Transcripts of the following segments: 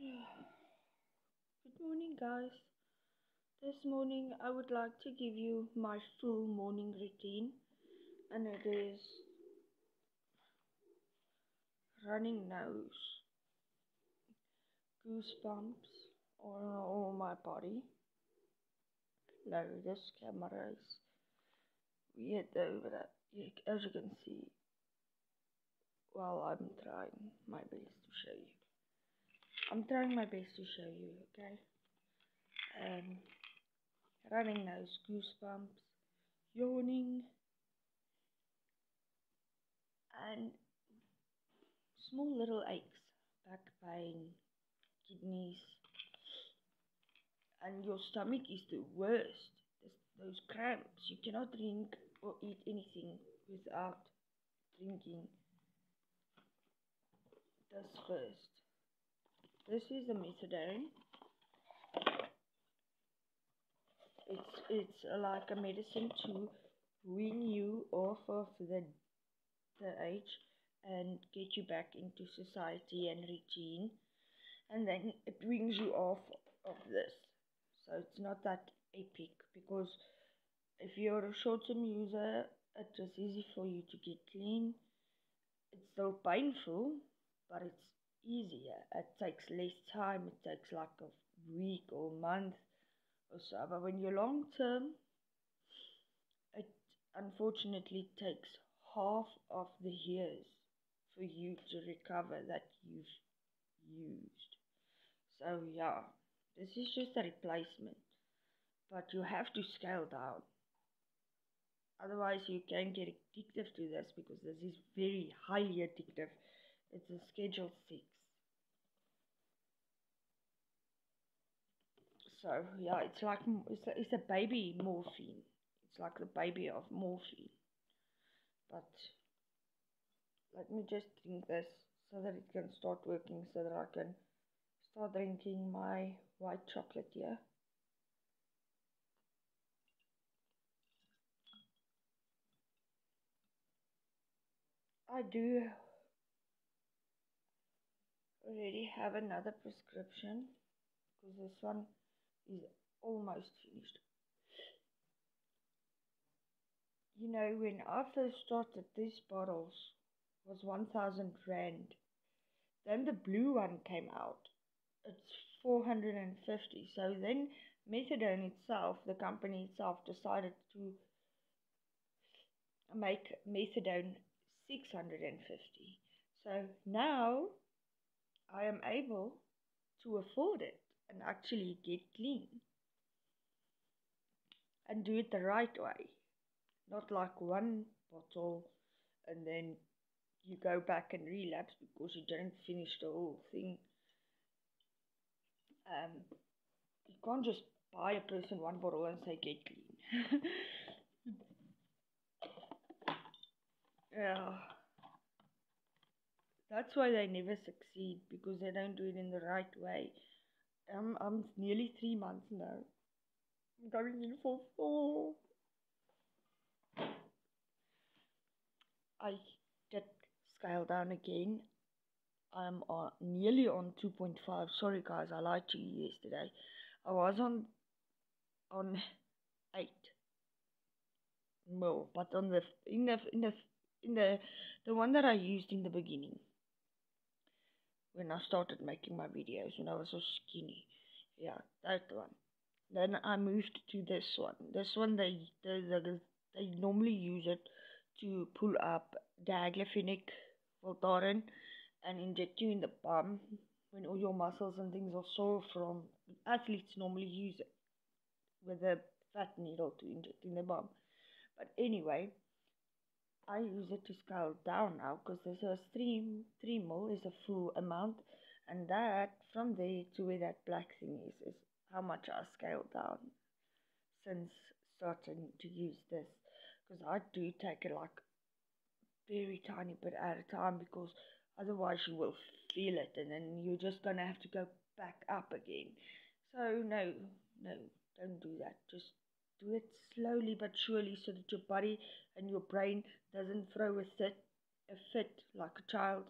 Good morning, guys. This morning I would like to give you my full morning routine, and it is running nose, goosebumps all my body. No, this camera is weird though, but as you can see, well, I'm trying my best to show you. I'm trying my best to show you, okay? Um, Running nose, goosebumps, yawning, and small little aches, back pain, kidneys, and your stomach is the worst. Those cramps. You cannot drink or eat anything without drinking this first. This is the methadone. It's like a medicine to wean you off of the age and get you back into society and routine, and then it weans you off of this. So it's not that epic, because if you're a short-term user, it is easy for you to get clean. It's still painful, but it's easier. It takes less time. It takes like a week or month or so. But when you're long term, it unfortunately takes half of the years for you to recover that you've used. So yeah, this is just a replacement, but you have to scale down. Otherwise, you can get addictive to this, because this is very highly addictive. It's a Schedule 6. So yeah, it's like it's a baby morphine. It's like the baby of morphine. But let me just drink this so that it can start working, so that I can start drinking my white chocolate here. I do already have another prescription, because this one is almost finished. You know, when I first started, these bottles was 1,000 rand. Then the blue one came out. It's 450. So then methadone itself, the company itself, decided to make methadone 650. So now I am able to afford it and actually get clean and do it the right way. Not like one bottle and then you go back and relapse because you didn't finish the whole thing. You can't just buy a person one bottle and say get clean. Yeah, that's why they never succeed, because they don't do it in the right way. I'm nearly 3 months now. I'm going in for 4. I did scale down again. I'm nearly on 2.5. Sorry guys, I lied to you yesterday. I was on 8 mil, but on the in the one that I used in the beginning, when I started making my videos, when I was so skinny. Yeah, that one. Then I moved to this one. This one, they normally use it to pull up diaglyphenic Voltaren and inject you in the bum when all your muscles and things are sore from. Athletes normally use it with a fat needle to inject in the bum. But anyway, I use it to scale down now, because this was 3 mil is a full amount, and that from there to where that black thing is how much I scaled down since starting to use this. Because I do take it like very tiny bit at a time, because otherwise you will feel it and then you're just gonna have to go back up again. So no, don't do that. Just do it slowly but surely, so that your body and your brain doesn't throw a fit like a child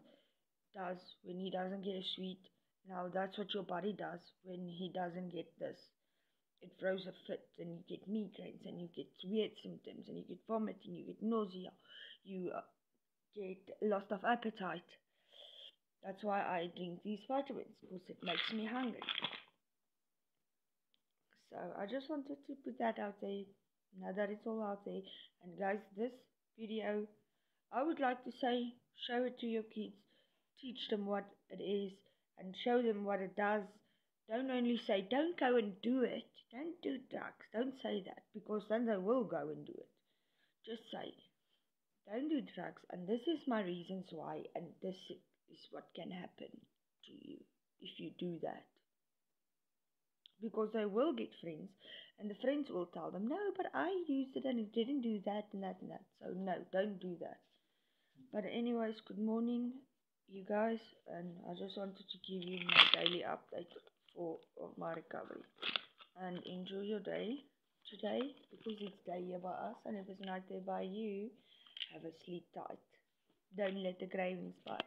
does when he doesn't get a sweet Now that's what your body does when he doesn't get this. It throws a fit, and you get migraines, and you get weird symptoms, and you get vomiting, you get nausea, you get loss of appetite. That's why I drink these vitamins, because it makes me hungry. So I just wanted to put that out there, now that it's all out there. And guys, this video, I would like to say, show it to your kids, teach them what it is, and show them what it does. Don't only say, don't go and do it, don't do drugs, don't say that, because then they will go and do it. Just say, don't do drugs, and this is my reasons why, and this is what can happen to you if you do that. Because they will get friends, and the friends will tell them, no, but I used it and it didn't do that and that and that. So, no, don't do that. But, anyways, good morning, you guys, and I just wanted to give you my daily update of my recovery. And enjoy your day today, because it's day here by us, and if it's night there by you, have a sleep tight. Don't let the cravings bite.